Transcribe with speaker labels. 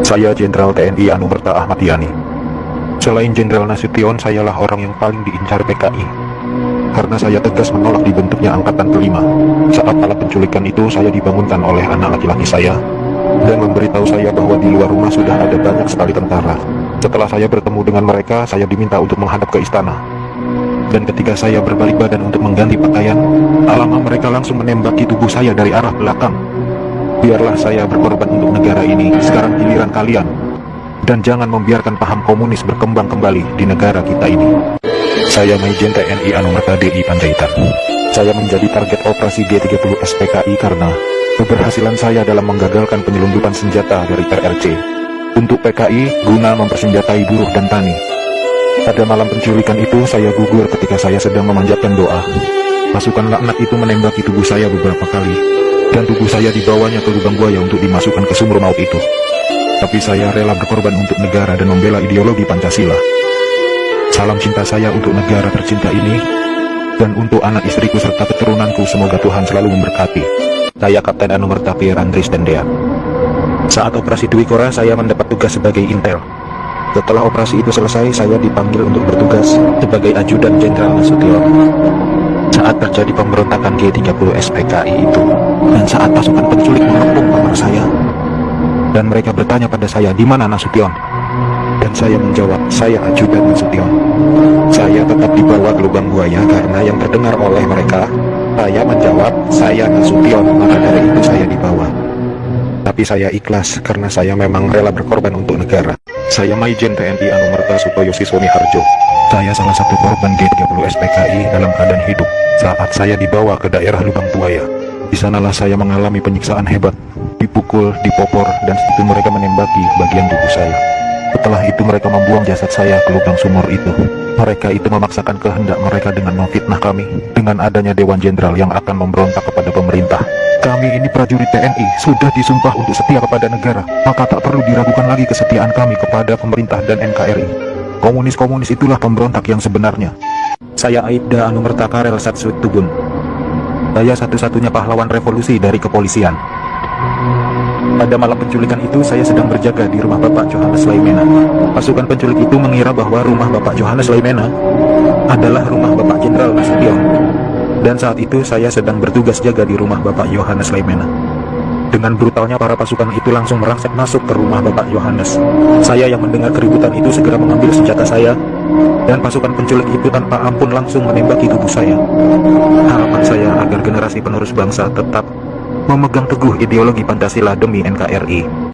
Speaker 1: Saya Jenderal TNI Anumerta Ahmad Yani. Selain Jenderal Nasution, sayalah orang yang paling diincar PKI. Karena saya tegas menolak dibentuknya Angkatan Kelima. Saat malam penculikan itu, saya dibangunkan oleh anak laki-laki saya dan memberitahu saya bahwa di luar rumah sudah ada banyak sekali tentara. Setelah saya bertemu dengan mereka, saya diminta untuk menghadap ke istana. Dan ketika saya berbalik badan untuk mengganti pakaian, alamak, mereka langsung menembaki tubuh saya dari arah belakang. Biarlah saya berkorban untuk negara ini, sekarang giliran kalian. Dan jangan membiarkan paham komunis berkembang kembali di negara kita ini. Saya Maijen TNI Anumerta DI Panjaitan. Saya menjadi target operasi G30 SPKI karena keberhasilan saya dalam menggagalkan penyelundupan senjata dari RRC untuk PKI guna mempersenjatai buruh dan tani. Pada malam penculikan itu, saya gugur ketika saya sedang memanjatkan doa. Pasukan laknat itu menembaki tubuh saya beberapa kali, dan tubuh saya dibawanya ke lubang buaya untuk dimasukkan ke sumur maut itu. Tapi saya rela berkorban untuk negara dan membela ideologi Pancasila. Salam cinta saya untuk negara tercinta ini, dan untuk anak istriku serta keturunanku, semoga Tuhan selalu memberkati. Saya Kapten Anumerta Pierre Andries Dendea. Saat operasi Dwi Kora, saya mendapat tugas sebagai intel. Setelah operasi itu selesai, saya dipanggil untuk bertugas sebagai ajudan Jenderal Nasution. Saat terjadi pemberontakan G30 SPKI itu, dan saat pasukan penculik mengepung kamar saya, dan mereka bertanya pada saya, di mana Nasution? Dan saya menjawab, saya ajudan Nasution. Saya tetap dibawa ke lubang buaya karena yang terdengar oleh mereka. Saya menjawab, saya Nasution, maka dari itu saya dibawa. Tapi saya ikhlas karena saya memang rela berkorban untuk negara. Saya Maijen TNI Anumerta Sutoyo Siswoni Harjo. Saya salah satu korban G30 SPKI dalam keadaan hidup saat saya dibawa ke daerah lubang buaya. Di sanalah saya mengalami penyiksaan hebat, dipukul, dipopor, dan itu mereka menembaki bagian tubuh saya. Setelah itu mereka membuang jasad saya ke lubang sumur itu. Mereka itu memaksakan kehendak mereka dengan memfitnah kami dengan adanya Dewan Jenderal yang akan memberontak kepada pemerintah. Kami ini prajurit TNI sudah disumpah untuk setia kepada negara, maka tak perlu diragukan lagi kesetiaan kami kepada pemerintah dan NKRI. Komunis-komunis itulah pemberontak yang sebenarnya. Saya Aibda Anumerta Karel Satsuit Tubun. Saya satu-satunya pahlawan revolusi dari kepolisian. Pada malam penculikan itu, saya sedang berjaga di rumah Bapak Johannes Laimena. Pasukan penculik itu mengira bahwa rumah Bapak Johannes Laimena adalah rumah Bapak Jenderal Nasution. Dan saat itu saya sedang bertugas jaga di rumah Bapak Johannes Laimena. Dengan brutalnya para pasukan itu langsung merangsek masuk ke rumah Bapak Johannes. Saya yang mendengar keributan itu segera mengambil senjata saya, dan pasukan penculik itu tanpa ampun langsung menembaki tubuh saya. Harapan saya agar generasi penerus bangsa tetap memegang teguh ideologi Pancasila demi NKRI.